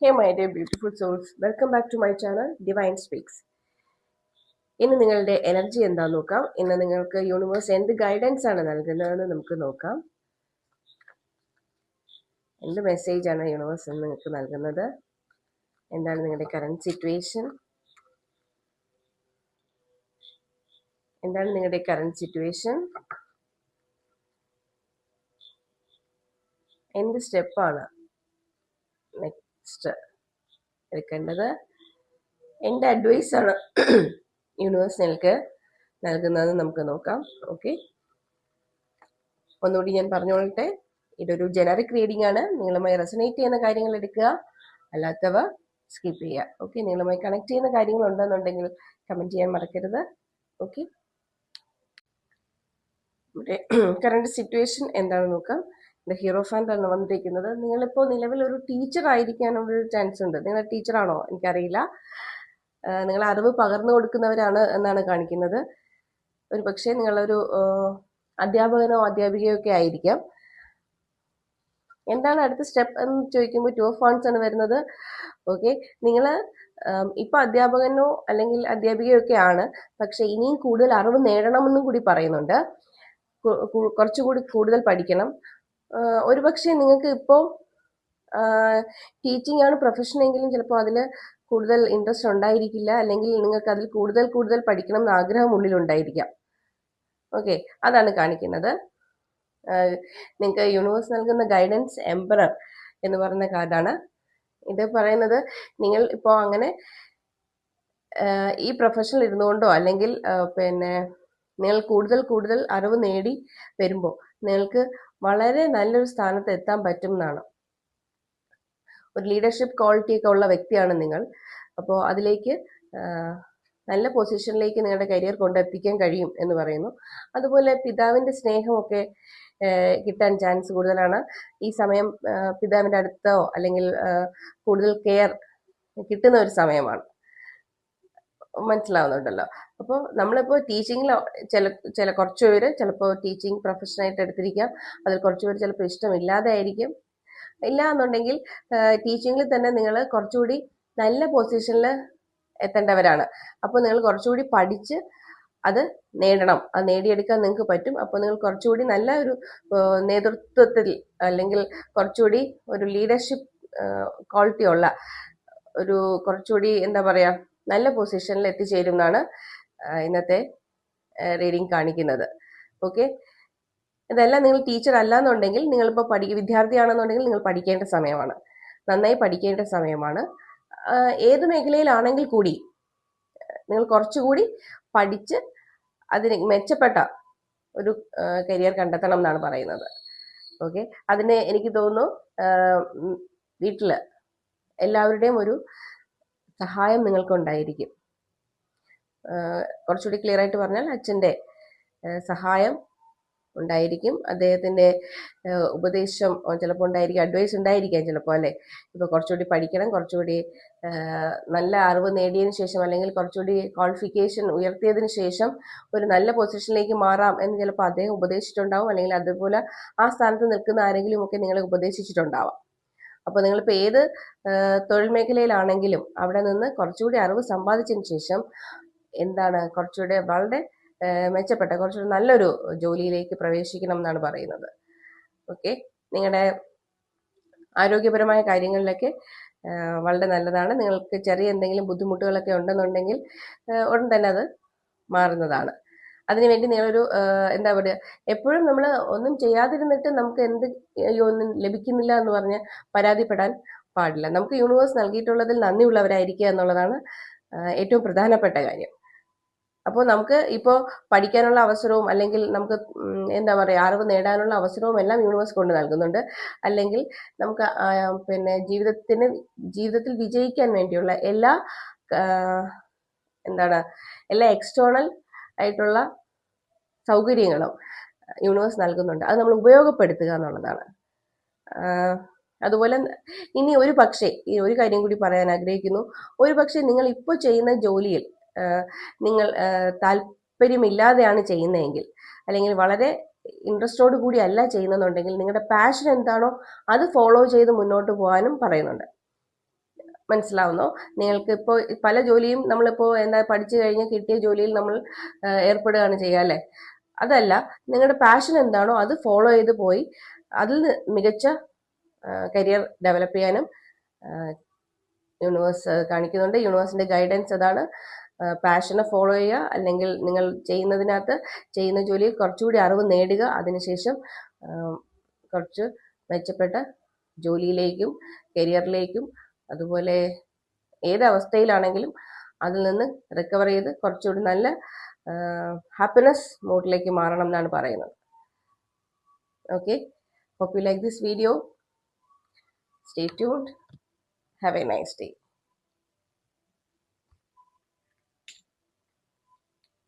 Hey my dear beautiful souls, welcome back to my channel Divine Speaks. ഇന്ന് നിങ്ങളുടെ energy എന്താന്ന് നോക്കാം. ഇന്ന് നിങ്ങൾക്ക് യൂണിവേഴ്സ് എന്ത് ഗൈഡൻസ് ആണ് നൽകുന്നതെന്ന് നമുക്ക് നോക്കാം. എന്ത് മെസ്സേജ് ആണ് യൂണിവേഴ്സ് നിങ്ങൾക്ക് നൽകുന്നത്? എന്താണ് നിങ്ങളുടെ കറന്റ് സിറ്റുവേഷൻ? എന്താണ് നിങ്ങളുടെ കറന്റ് സിറ്റുവേഷൻ? എന്ത് സ്റ്റെപ്പാണ് നെക്സ്റ്റ് എടുക്കേണ്ടത്? എന്ത് അഡ്വൈസ് ആണ് യൂണിവേഴ്സ് നിങ്ങൾക്ക് നൽകുന്നത് നമുക്ക് നോക്കാം. ഓക്കെ, ഒന്നുകൂടി ഞാൻ പറഞ്ഞോളട്ടെ, ഇതൊരു ജനറിക് റീഡിംഗ് ആണ്. നിങ്ങളുമായി റെസനേറ്റ് ചെയ്യുന്ന കാര്യങ്ങൾ എടുക്കുക, അല്ലാത്തവ സ്കിപ്പ് ചെയ്യുക. ഓക്കെ, നിങ്ങളുമായി കണക്ട് ചെയ്യുന്ന കാര്യങ്ങൾ ഉണ്ടെന്നുണ്ടെങ്കിൽ കമന്റ് ചെയ്യാൻ മറക്കരുത്. ഓക്കെ, കറണ്ട് സിറ്റുവേഷൻ എന്താണെന്ന് നോക്കാം. ദ ഹീറോഫാന്റ് ആണ് വന്നിരിക്കുന്നത്. നിങ്ങളിപ്പോൾ നിലവിൽ ഒരു ടീച്ചർ ആയിരിക്കാനുള്ള ചാൻസ് ഉണ്ട്. നിങ്ങൾ ടീച്ചറാണോ എനിക്കറിയില്ല. നിങ്ങൾ അറിവ് പകർന്നു കൊടുക്കുന്നവരാണ് എന്നാണ് കാണിക്കുന്നത്. ഒരു പക്ഷേ നിങ്ങളൊരു അധ്യാപകനോ അധ്യാപികയോ ഒക്കെ ആയിരിക്കാം. എന്താണ് അടുത്ത സ്റ്റെപ്പ് എന്ന് ചോദിക്കുമ്പോൾ 2 ഓഫ് വാണ്ട്സ് ആണ് വരുന്നത്. ഓക്കെ, നിങ്ങൾ ഇപ്പൊ അധ്യാപകനോ അല്ലെങ്കിൽ അധ്യാപികയോ ഒക്കെ ആണ്, പക്ഷെ ഇനിയും കൂടുതൽ അറിവ് നേടണമെന്നും കൂടി പറയുന്നുണ്ട്. കുറച്ചുകൂടി കൂടുതൽ പഠിക്കണം. ഒരുപക്ഷെ നിങ്ങൾക്ക് ഇപ്പോൾ ടീച്ചിങ് ആണ് പ്രൊഫഷൻ എങ്കിലും ചിലപ്പോൾ അതിൽ കൂടുതൽ ഇൻട്രസ്റ്റ് ഉണ്ടായിരിക്കില്ല, അല്ലെങ്കിൽ നിങ്ങൾക്ക് അതിൽ കൂടുതൽ പഠിക്കണം എന്ന് ആഗ്രഹം ഉള്ളിലുണ്ടായിരിക്കാം. ഓക്കെ, അതാണ് കാണിക്കുന്നത്. നിങ്ങൾക്ക് യൂണിവേഴ്സ് നൽകുന്ന ഗൈഡൻസ് എംപറർ എന്ന് പറയുന്ന കാർഡാണ്. ഇത് പറയുന്നത് നിങ്ങൾ ഇപ്പോൾ അങ്ങനെ ഈ പ്രൊഫഷനിൽ ഇരുന്നുകൊണ്ടോ അല്ലെങ്കിൽ നിങ്ങൾ കൂടുതൽ അറിവ് നേടി വരുമ്പോൾ നിങ്ങൾക്ക് വളരെ നല്ലൊരു സ്ഥാനത്ത് എത്താൻ പറ്റും എന്നാണ്. ഒരു ലീഡർഷിപ്പ് ക്വാളിറ്റി ഒക്കെ ഉള്ള വ്യക്തിയാണ് നിങ്ങൾ. അപ്പോൾ അതിലേക്ക് നല്ല പൊസിഷനിലേക്ക് നിങ്ങളുടെ കരിയർ കൊണ്ടെത്തിക്കാൻ കഴിയും എന്ന് പറയുന്നു. അതുപോലെ പിതാവിൻ്റെ സ്നേഹമൊക്കെ കിട്ടാൻ ചാൻസ് കൂടുതലാണ്. ഈ സമയം പിതാവിൻ്റെ അടുത്തോ അല്ലെങ്കിൽ കൂടുതൽ കെയർ കിട്ടുന്ന ഒരു സമയമാണ്. മനസ്സിലാവുന്നുണ്ടല്ലോ. അപ്പോൾ നമ്മളിപ്പോൾ ടീച്ചിങ്ങിൽ ചില കുറച്ച് പേര് ചിലപ്പോൾ ടീച്ചിങ് പ്രൊഫഷനായിട്ട് എടുത്തിരിക്കാം. അതിൽ കുറച്ച് പേര് ചിലപ്പോൾ ഇഷ്ടമില്ലാതെ ആയിരിക്കും. ഇല്ല എന്നുണ്ടെങ്കിൽ ടീച്ചിങ്ങിൽ തന്നെ നിങ്ങൾ കുറച്ചുകൂടി നല്ല പൊസിഷനിൽ എത്തേണ്ടവരാണ്. അപ്പോൾ നിങ്ങൾ കുറച്ചുകൂടി പഠിച്ച് അത് നേടണം. അത് നേടിയെടുക്കാൻ നിങ്ങൾക്ക് പറ്റും. അപ്പോൾ നിങ്ങൾ കുറച്ചുകൂടി നല്ല ഒരു നേതൃത്വത്തിൽ അല്ലെങ്കിൽ കുറച്ചുകൂടി ഒരു ലീഡർഷിപ്പ് ക്വാളിറ്റി ഉള്ള ഒരു കുറച്ചുകൂടി എന്താ പറയുക നല്ല പൊസിഷനിൽ എത്തിച്ചേരും എന്നാണ് ഇന്നത്തെ റീഡിംഗ് കാണിക്കുന്നത്. ഓക്കെ, ഇതെല്ലാം നിങ്ങൾ ടീച്ചർ അല്ലാന്നുണ്ടെങ്കിൽ, നിങ്ങളിപ്പോൾ വിദ്യാർത്ഥിയാണെന്നുണ്ടെങ്കിൽ നിങ്ങൾ പഠിക്കേണ്ട സമയമാണ്, നന്നായി പഠിക്കേണ്ട സമയമാണ്. ഏത് മേഖലയിലാണെങ്കിൽ കൂടി നിങ്ങൾ കുറച്ചുകൂടി പഠിച്ച് അതിന് മെച്ചപ്പെട്ട ഒരു കരിയർ കണ്ടെത്തണം എന്നാണ് പറയുന്നത്. ഓക്കെ, അതിന് എനിക്ക് തോന്നുന്നു വീട്ടിൽ എല്ലാവരുടെയും ഒരു സഹായം നിങ്ങൾക്കുണ്ടായിരിക്കും. കുറച്ചുകൂടി ക്ലിയർ ആയിട്ട് പറഞ്ഞാൽ അച്ഛൻ്റെ സഹായം ഉണ്ടായിരിക്കും. അദ്ദേഹത്തിൻ്റെ ഉപദേശം ചിലപ്പോൾ ഉണ്ടായിരിക്കും, അഡ്വൈസ് ഉണ്ടായിരിക്കാം ചിലപ്പോൾ, അല്ലേ? ഇപ്പോൾ കുറച്ചുകൂടി പഠിക്കണം, കുറച്ചുകൂടി നല്ല അറിവ് നേടിയതിന് ശേഷം അല്ലെങ്കിൽ കുറച്ചുകൂടി ക്വാളിഫിക്കേഷൻ ഉയർത്തിയതിന് ശേഷം ഒരു നല്ല പൊസിഷനിലേക്ക് മാറാം എന്ന് ചിലപ്പോൾ അദ്ദേഹം ഉപദേശിച്ചിട്ടുണ്ടാവും, അല്ലെങ്കിൽ അതുപോലെ ആ സ്ഥാനത്ത് നിൽക്കുന്ന ആരെങ്കിലും ഒക്കെ നിങ്ങളെ ഉപദേശിച്ചിട്ടുണ്ടാവാം. അപ്പോൾ നിങ്ങളിപ്പോൾ ഏത് തൊഴിൽ മേഖലയിലാണെങ്കിലും അവിടെ നിന്ന് കുറച്ചുകൂടി അറിവ് സമ്പാദിച്ചതിന് ശേഷം കുറച്ചുകൂടി വളരെ മെച്ചപ്പെട്ട കുറച്ചുകൂടി നല്ലൊരു ജോലിയിലേക്ക് പ്രവേശിക്കണം എന്നാണ് പറയുന്നത്. ഓക്കെ, നിങ്ങളുടെ ആരോഗ്യപരമായ കാര്യങ്ങളിലൊക്കെ വളരെ നല്ലതാണ്. നിങ്ങൾക്ക് ചെറിയ എന്തെങ്കിലും ബുദ്ധിമുട്ടുകളൊക്കെ ഉണ്ടെന്നുണ്ടെങ്കിൽ ഉടൻ തന്നെ അത് മാറുന്നതാണ്. അതിനുവേണ്ടി നിങ്ങളൊരു എന്താ പറയുക, എപ്പോഴും നമ്മൾ ഒന്നും ചെയ്യാതിരുന്നിട്ട് നമുക്ക് ഒന്നും ലഭിക്കുന്നില്ല എന്ന് പറഞ്ഞ് പരാതിപ്പെടാൻ പാടില്ല. നമുക്ക് യൂണിവേഴ്സ് നൽകിയിട്ടുള്ളതിൽ നന്ദിയുള്ളവരായിരിക്കുക എന്നുള്ളതാണ് ഏറ്റവും പ്രധാനപ്പെട്ട കാര്യം. അപ്പോൾ നമുക്ക് ഇപ്പോൾ പഠിക്കാനുള്ള അവസരവും അല്ലെങ്കിൽ നമുക്ക് എന്താ പറയുക അറിവ് നേടാനുള്ള അവസരവും എല്ലാം യൂണിവേഴ്സ് കൊണ്ട് നൽകുന്നുണ്ട്. അല്ലെങ്കിൽ നമുക്ക് ജീവിതത്തിൽ വിജയിക്കാൻ വേണ്ടിയുള്ള എല്ലാ എക്സ്റ്റേണൽ ആയിട്ടുള്ള സൗകര്യങ്ങളും യൂണിവേഴ്സ് നൽകുന്നുണ്ട്. അത് നമ്മൾ ഉപയോഗപ്പെടുത്തുക എന്നുള്ളതാണ്. അതുപോലെ ഇനി ഈ ഒരു കാര്യം കൂടി പറയാൻ ആഗ്രഹിക്കുന്നു. നിങ്ങൾ ഇപ്പോൾ ചെയ്യുന്ന ജോലിയിൽ നിങ്ങൾ താല്പര്യമില്ലാതെയാണ് ചെയ്യുന്നതെങ്കിൽ, അല്ലെങ്കിൽ വളരെ ഇൻട്രസ്റ്റോട് കൂടി അല്ല ചെയ്യുന്നുണ്ടെങ്കിൽ, നിങ്ങളുടെ പാഷൻ എന്താണോ അത് ഫോളോ ചെയ്ത് മുന്നോട്ട് പോകാനും പറയുന്നുണ്ട്. മനസ്സിലാവുന്നോ? നിങ്ങൾക്ക് ഇപ്പോൾ പല ജോലിയും നമ്മളിപ്പോൾ എന്താ പഠിച്ചു കഴിഞ്ഞ് കിട്ടിയ ജോലിയിൽ നമ്മൾ ഏർപ്പെടുകയാണ് ചെയ്യുക അല്ലേ? അതല്ല, നിങ്ങളുടെ പാഷൻ എന്താണോ അത് ഫോളോ ചെയ്ത് പോയി അതിൽ മികച്ച കരിയർ ഡെവലപ്പ് ചെയ്യാനും യൂണിവേഴ്സ് കാണിക്കുന്നുണ്ട്. യൂണിവേഴ്സിന്റെ ഗൈഡൻസ് അതാണ്. പാഷനെ ഫോളോ ചെയ്യുക, അല്ലെങ്കിൽ നിങ്ങൾ ചെയ്യുന്ന ജോലിയിൽ കുറച്ചുകൂടി അറിവ് നേടുക. അതിനുശേഷം കുറച്ച് മെച്ചപ്പെട്ട ജോലിയിലേക്കും കരിയറിലേക്കും അതുപോലെ ഏത് അവസ്ഥയിലാണെങ്കിലും അതിൽ നിന്ന് റിക്കവർ ചെയ്ത് കുറച്ചുകൂടി നല്ല ഹാപ്പിനെസ് മോഡിലേക്ക് മാറണം എന്നാണ് പറയുന്നത്. Okay, hope you like this video. Stay tuned. Have a nice day.